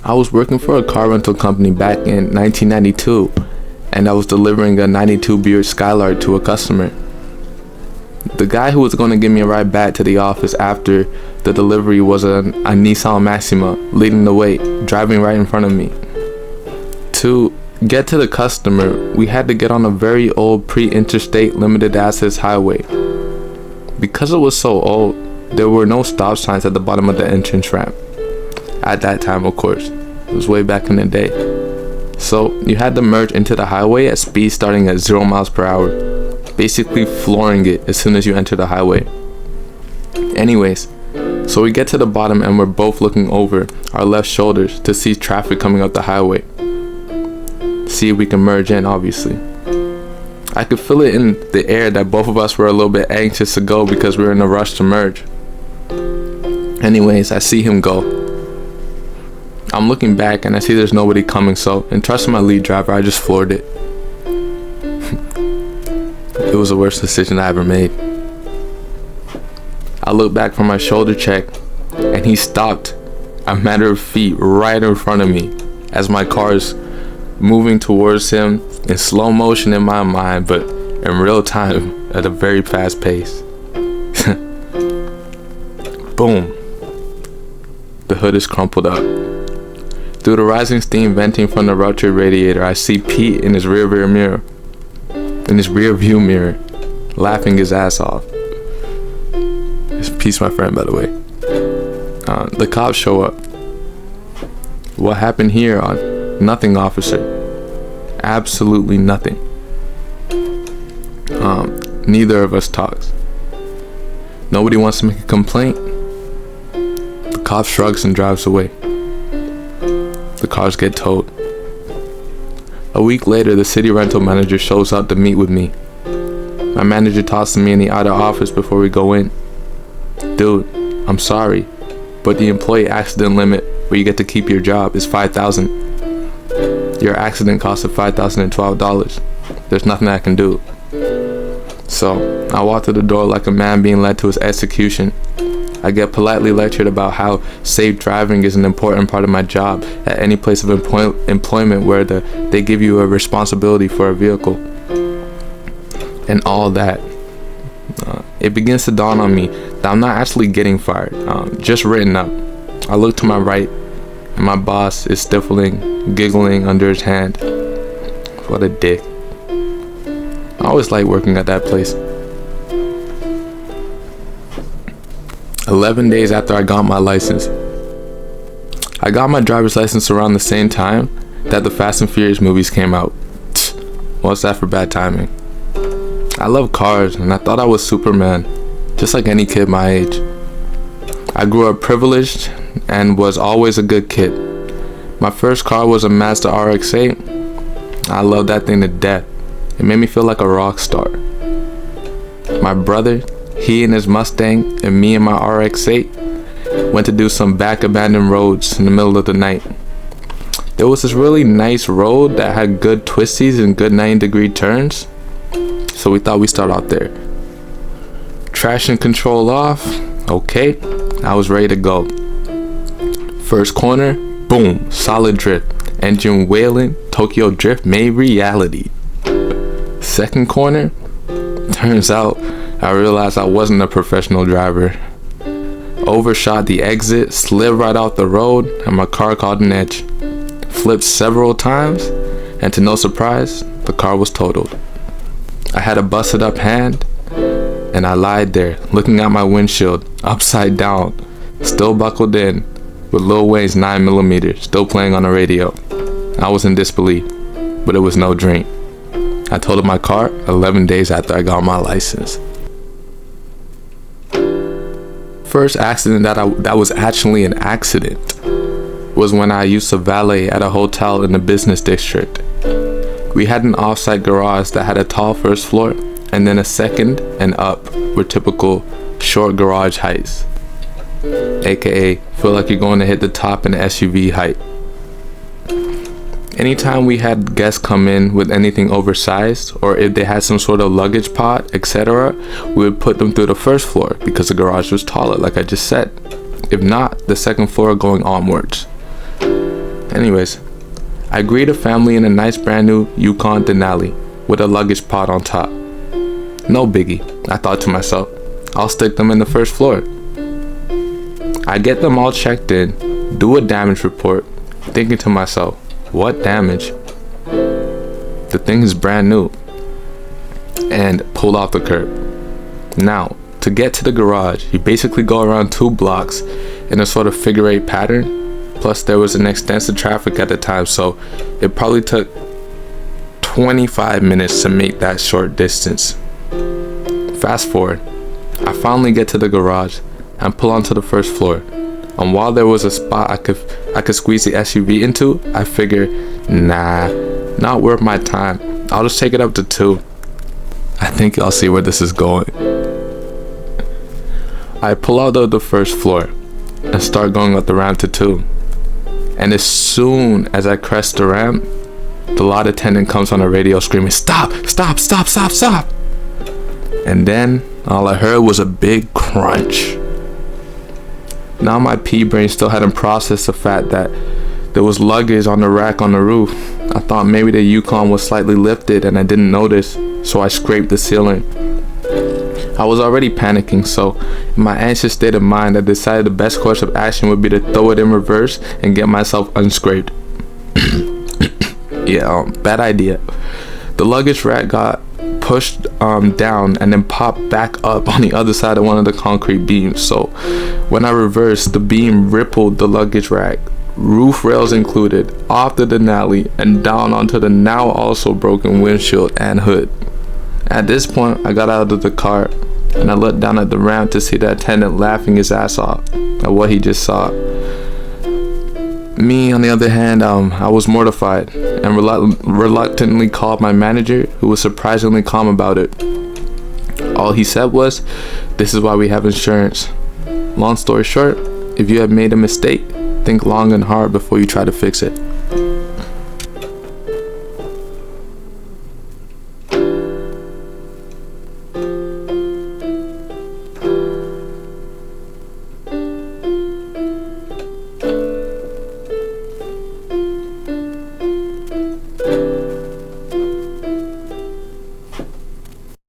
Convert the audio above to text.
I was working for a car rental company back in 1992, and I was delivering a 92 Buick Skylark to a customer. The guy who was going to give me a ride back to the office after the delivery was a Nissan Maxima leading the way, driving right in front of me. To get to the customer, we had to get on a very old pre-interstate limited access highway. Because it was so old, there were no stop signs at the bottom of the entrance ramp. At that time, of course. It was way back in the day. So you had to merge into the highway at speed starting at 0 miles per hour, basically flooring it as soon as you enter the highway. Anyways, so we get to the bottom and we're both looking over our left shoulders to see traffic coming up the highway. See if we can merge in, obviously. I could feel it in the air that both of us were a little bit anxious to go because we were in a rush to merge. Anyways, I see him go. I'm looking back and I see there's nobody coming, so in trusting my lead driver, I just floored it. It was the worst decision I ever made. I look back for my shoulder check and he stopped a matter of feet right in front of me as my car is moving towards him in slow motion in my mind, but in real time at a very fast pace. Boom. The hood is crumpled up. Through the rising steam venting from the ruptured radiator, I see Pete in his rear view mirror, laughing his ass off. Pete's my friend, by the way. The cops show up. What happened here? Nothing, officer. Absolutely nothing. Neither of us talks. Nobody wants to make a complaint. The cop shrugs and drives away. The cars get towed. A week later, the city rental manager shows up to meet with me. My manager tosses me in the outer office before we go in. Dude, I'm sorry, but the employee accident limit where you get to keep your job is $5,000. Your accident costed $5,012. There's nothing I can do. So I walk to the door like a man being led to his execution. I get politely lectured about how safe driving is an important part of my job at any place of employment where they give you a responsibility for a vehicle. And all that. It begins to dawn on me that I'm not actually getting fired, just written up. I look to my right and my boss is stifling, giggling under his hand. What a dick. I always liked working at that place. 11 days after I got my license. I got my driver's license around the same time that the Fast and Furious movies came out. What's that for bad timing? I love cars and I thought I was Superman, just like any kid my age. I grew up privileged and was always a good kid. My first car was a Mazda RX-8. I loved that thing to death. It made me feel like a rock star. My brother, he and his Mustang, and me and my RX-8 went to do some back abandoned roads in the middle of the night. There was this really nice road that had good twisties and good 90-degree turns, so we thought we'd start out there. Traction control off, okay, I was ready to go. First corner, boom, solid drift, engine wailing, Tokyo Drift made reality. Second corner, turns out I realized I wasn't a professional driver. Overshot the exit, slid right off the road, and my car caught an edge. Flipped several times, and to no surprise, the car was totaled. I had a busted up hand, and I lied there, looking at my windshield, upside down, still buckled in, with Lil Wayne's 9mm still playing on the radio. I was in disbelief, but it was no dream. I totaled my car 11 days after I got my license. First accident that was actually an accident was when I used to valet at a hotel in the business district. We had an off-site garage that had a tall first floor and then a second and up were typical short garage heights, aka feel like you're going to hit the top in SUV height. Anytime we had guests come in with anything oversized, or if they had some sort of luggage pod, etc., we would put them through the first floor because the garage was taller, like I just said. If not, the second floor going onwards. Anyways, I greet a family in a nice brand new Yukon Denali with a luggage pod on top. No biggie, I thought to myself. I'll stick them in the first floor. I get them all checked in, do a damage report, thinking to myself, what damage? The thing is brand new. And pull off the curb. Now, to get to the garage, you basically go around 2 blocks in a sort of figure 8 pattern. Plus there was an extensive traffic at the time, so it probably took 25 minutes to make that short distance. Fast forward, I finally get to the garage and pull onto the first floor. And while there was a spot I could squeeze the SUV into, I figured, nah, not worth my time. I'll just take it up to 2. I think y'all see where this is going. I pull out of the first floor and start going up the ramp to 2. And as soon as I crest the ramp, the lot attendant comes on the radio screaming, stop, stop, stop, stop, stop. And then all I heard was a big crunch. Now my pea brain still hadn't processed the fact that there was luggage on the rack on the roof. I thought maybe the Yukon was slightly lifted and I didn't notice, so I scraped the ceiling. I was already panicking, so in my anxious state of mind, I decided the best course of action would be to throw it in reverse and get myself unscraped. Bad idea. The luggage rack got pushed down and then popped back up on the other side of one of the concrete beams. So when I reversed, the beam rippled the luggage rack, roof rails included, off the Denali and down onto the now also broken windshield and hood. At this point, I got out of the car and I looked down at the ramp to see the attendant laughing his ass off at what he just saw. Me, on the other hand, I was mortified and reluctantly called my manager, who was surprisingly calm about it. All he said was, "This is why we have insurance. Long story short, if you have made a mistake, think long and hard before you try to fix it."